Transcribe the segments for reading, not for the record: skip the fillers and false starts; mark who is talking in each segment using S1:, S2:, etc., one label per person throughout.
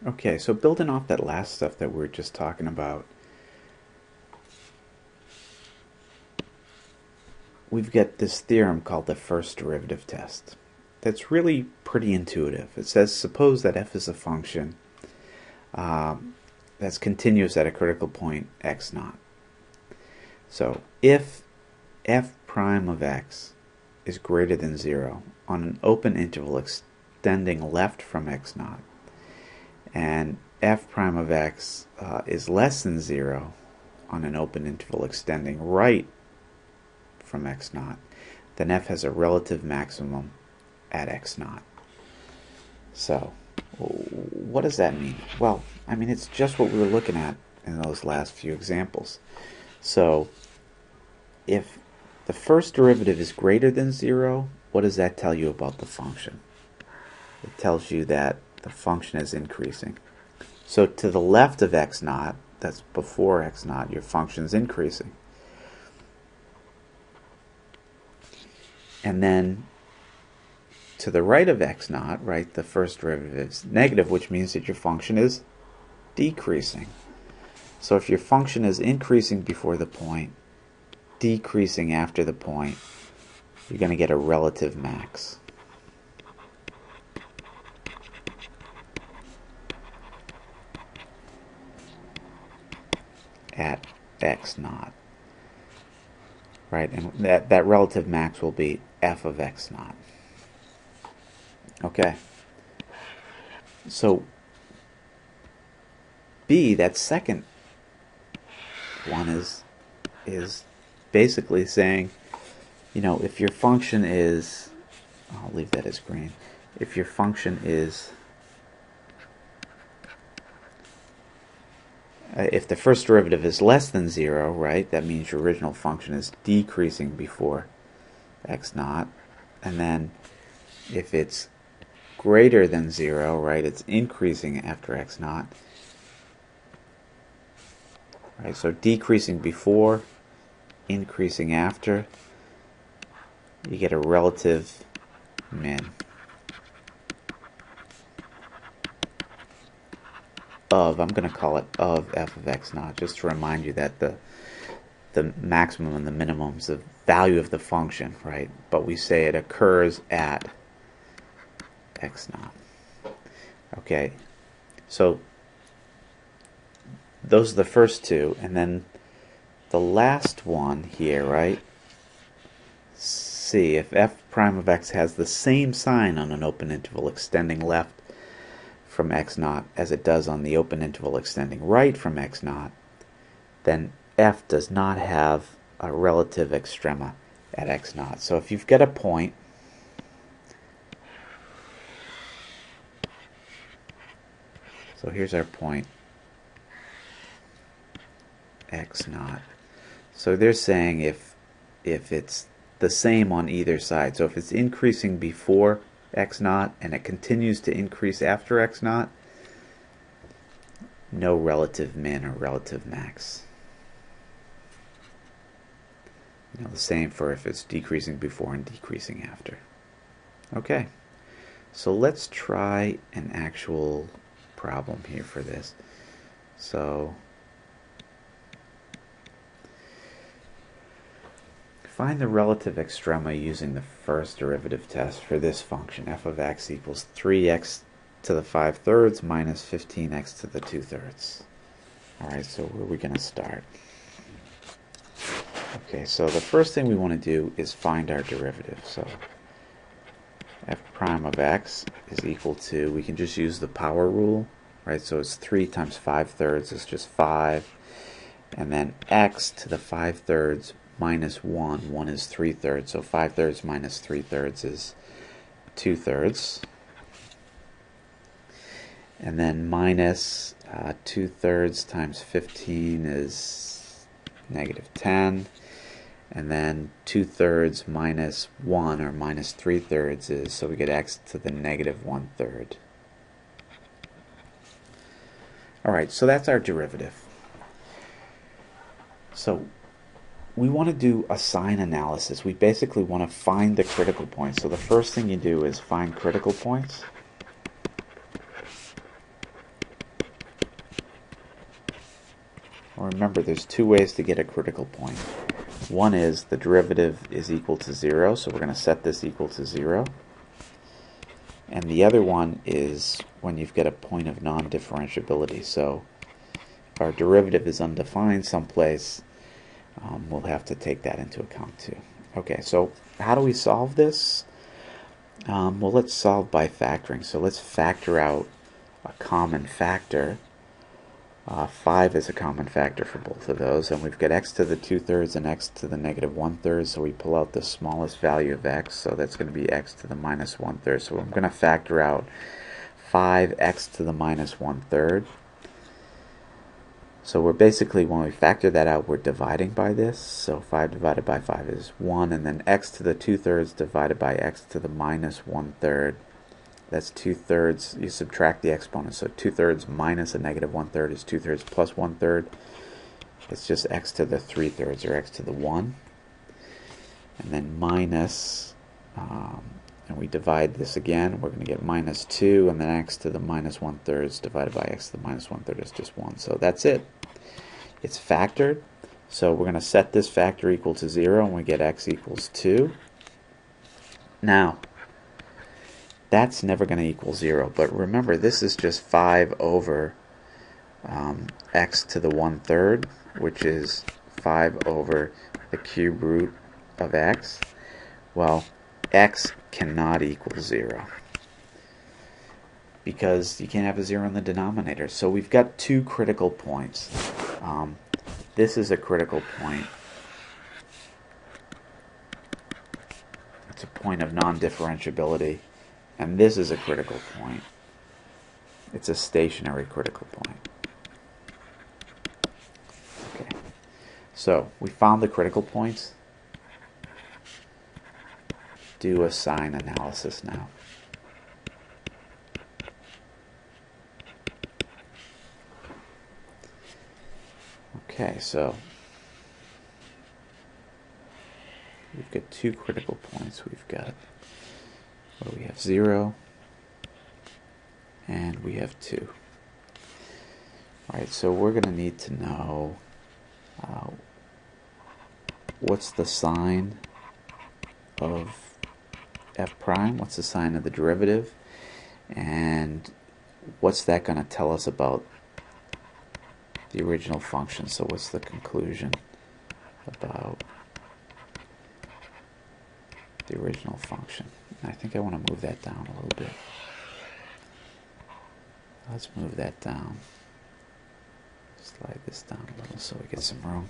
S1: Okay, so building off that last stuff that we were just talking about, we've got this theorem called the first derivative test. That's really pretty intuitive. It says suppose that f is a function that's continuous at a critical point x naught. So if f prime of x is greater than 0 on an open interval extending left from x naught, and f prime of x is less than 0 on an open interval extending right from x naught, then f has a relative maximum at x naught. So what does that mean? Well, I mean, it's just what we were looking at in those last few examples. So if the first derivative is greater than 0, what does that tell you about the function? It tells you that the function is increasing. So to the left of x naught, that's before x naught, your function is increasing. And then to the right of x naught, right, the first derivative is negative, which means that your function is decreasing. So if your function is increasing before the point, decreasing after the point, you're going to get a relative max. At x naught. Right, and that relative max will be f of x naught. Okay. So B, that second one is basically saying, you know, if your function is, I'll leave that as green. If your function is, if the first derivative is less than 0, right, that means your original function is decreasing before x naught. And then if it's greater than 0, right, it's increasing after x naught. Right, so decreasing before, increasing after, you get a relative min of, I'm going to call it of f of x naught, just to remind you that the maximum and the minimum is the value of the function, right? But we say it occurs at x naught. Okay, so those are the first two, and then the last one here, right? C, if f prime of x has the same sign on an open interval extending left from x naught as it does on the open interval extending right from x naught, then f does not have a relative extrema at x naught. So if you've got a point, so here's our point x naught. So they're saying if it's the same on either side, so if it's increasing before x naught and it continues to increase after x naught, no relative min or relative max. You know, the same for if it's decreasing before and decreasing after. Okay, so let's try an actual problem here for this. So find the relative extrema using the first derivative test for this function. F of x equals 3x to the 5/3 minus 15x to the 2/3. Alright, so where are we going to start? Okay, so the first thing we want to do is find our derivative. So f prime of x is equal to, we can just use the power rule, right? So it's 3 times 5/3 is just 5. And then x to the 5/3 minus 1. 1 is 3/3. So 5/3 minus 3/3 is 2/3. And then minus 2/3 times 15 is negative 10. And then 2/3 minus 1, or minus 3/3 is, so we get x to the negative 1/3. Alright, so that's our derivative. So we want to do a sign analysis. We basically want to find the critical points. So the first thing you do is find critical points. remember there's two ways to get a critical point. One is the derivative is equal to 0, so we're going to set this equal to 0. And the other one is when you've got a point of non-differentiability. So if our derivative is undefined someplace, we'll have to take that into account too. Okay, so how do we solve this? Well, let's solve by factoring. So let's factor out a common factor. 5 is a common factor for both of those, and we've got x to the 2/3 and x to the negative 1/3, so we pull out the smallest value of x, so that's going to be x to the minus 1/3. So I'm going to factor out 5x to the minus 1/3. So we're basically, when we factor that out, we're dividing by this. So 5 divided by 5 is 1, and then x to the 2/3 divided by x to the minus 1/3. That's 2/3. You subtract the exponent, so 2/3 minus a negative 1/3 is 2/3 plus 1/3. It's just x to the 3/3, or x to the 1. And then minus, and we divide this again, we're going to get minus 2, and then x to the minus 1/3 divided by x to the minus 1/3 is just 1. So that's it. It's factored. So we're going to set this factor equal to 0, and we get x equals 2. Now, that's never going to equal 0, but remember, this is just 5 over x to the 1/3, which is 5 over the cube root of x. Well, x cannot equal 0 because you can't have a 0 in the denominator. So we've got two critical points. This is a critical point. It's a point of non-differentiability. And this is a critical point. It's a stationary critical point. Okay. So we found the critical points. Do a sign analysis now. Okay, so we've got two critical points. We've got, what do we have? 0, and we have 2. Alright, so we're going to need to know what's the sign of f prime, what's the sign of the derivative, and what's that going to tell us about the original function. So what's the conclusion about the original function? I think I want to move that down a little bit. Let's move that down. Slide this down a little so we get some room.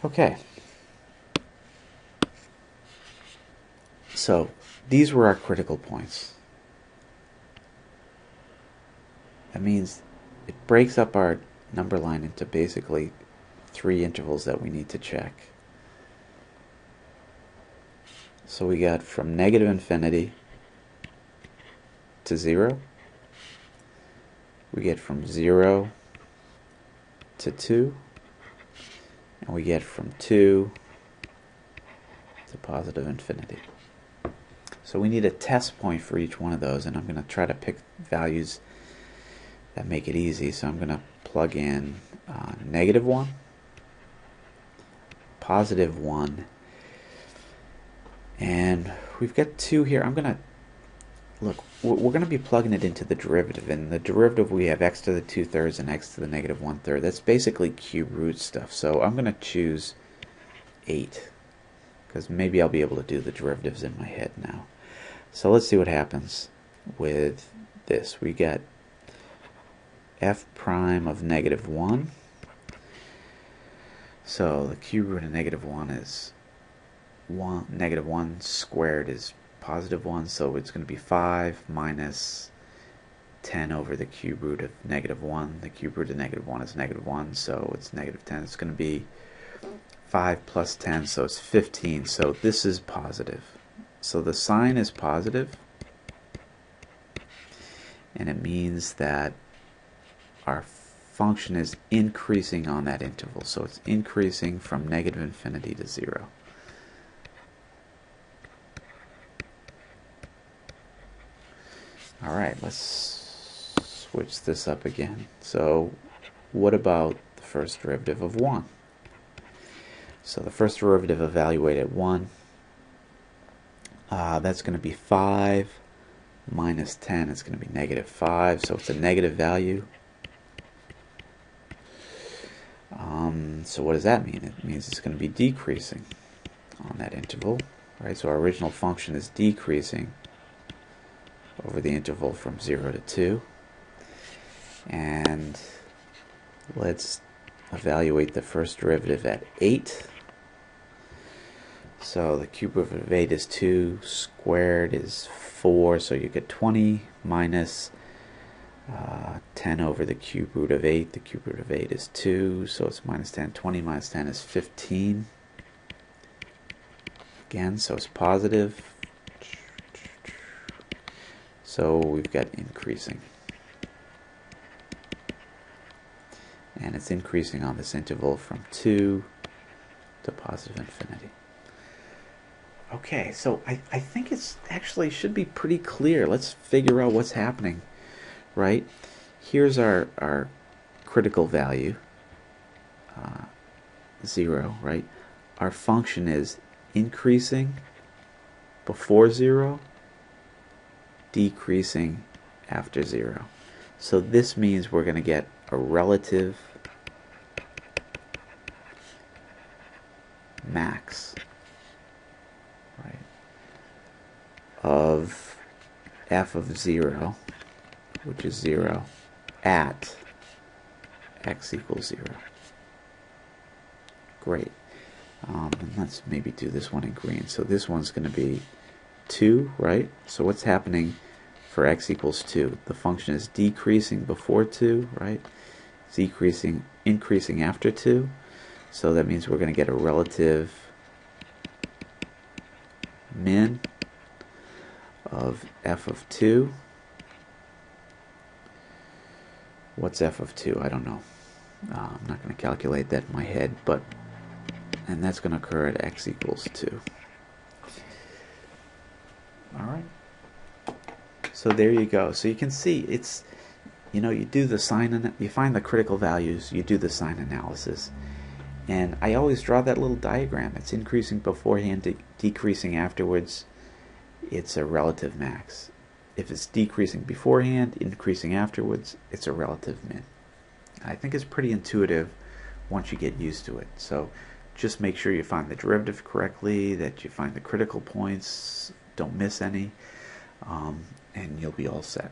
S1: Okay. So these were our critical points. That means it breaks up our number line into basically 3 intervals that we need to check. So we got from negative infinity to 0. We get from 0 to 2. And we get from 2 to positive infinity. So we need a test point for each one of those, and I'm going to try to pick values that make it easy. So I'm going to plug in negative 1, positive 1, and we've got 2 here. I'm going to look, we're going to be plugging it into the derivative. In the derivative we have x to the 2/3 and x to the negative 1/3. That's basically cube root stuff. So I'm going to choose 8 because maybe I'll be able to do the derivatives in my head now. So let's see what happens with this. We get f prime of negative 1. So the cube root of negative 1 is 1. Negative 1 squared is positive 1, so it's going to be 5 minus 10 over the cube root of negative 1. The cube root of negative 1 is negative 1, so it's negative 10. It's going to be 5 plus 10, so it's 15. So this is positive. So the sign is positive, and it means that our function is increasing on that interval. So it's increasing from negative infinity to 0. Alright, let's switch this up again. So what about the first derivative of 1. So the first derivative evaluated at 1, that's going to be 5 minus 10. It's going to be negative 5, so it's a negative value. So what does that mean? It means it's going to be decreasing on that interval, right? So our original function is decreasing over the interval from 0 to 2. And let's evaluate the first derivative at 8. So the cube root of 8 is 2, squared is 4, so you get 20 minus 10 over the cube root of 8. The cube root of 8 is 2, so it's minus 10. 20 minus 10 is 15. Again, so it's positive. So we've got increasing. And it's increasing on this interval from 2 to positive infinity. Okay, so I think it's actually should be pretty clear. Let's figure out what's happening, right? Here's our critical value, 0, right? Our function is increasing before 0, decreasing after 0. So this means we're going to get a relative max, right, of f of 0, which is 0, at x equals 0. Great. And let's maybe do this one in green. So this one's going to be 2, right? So what's happening for x equals 2? The function is decreasing before 2, right? It's increasing after 2. So that means we're going to get a relative min of f of 2. What's f of 2? I don't know. I'm not going to calculate that in my head, and that's going to occur at x equals 2. All right. So there you go. So you can see it's, you do the sign, you find the critical values, you do the sign analysis. And I always draw that little diagram. It's increasing beforehand, decreasing afterwards. It's a relative max. If it's decreasing beforehand, increasing afterwards, it's a relative min. I think it's pretty intuitive once you get used to it. So just make sure you find the derivative correctly, that you find the critical points, don't miss any, and you'll be all set.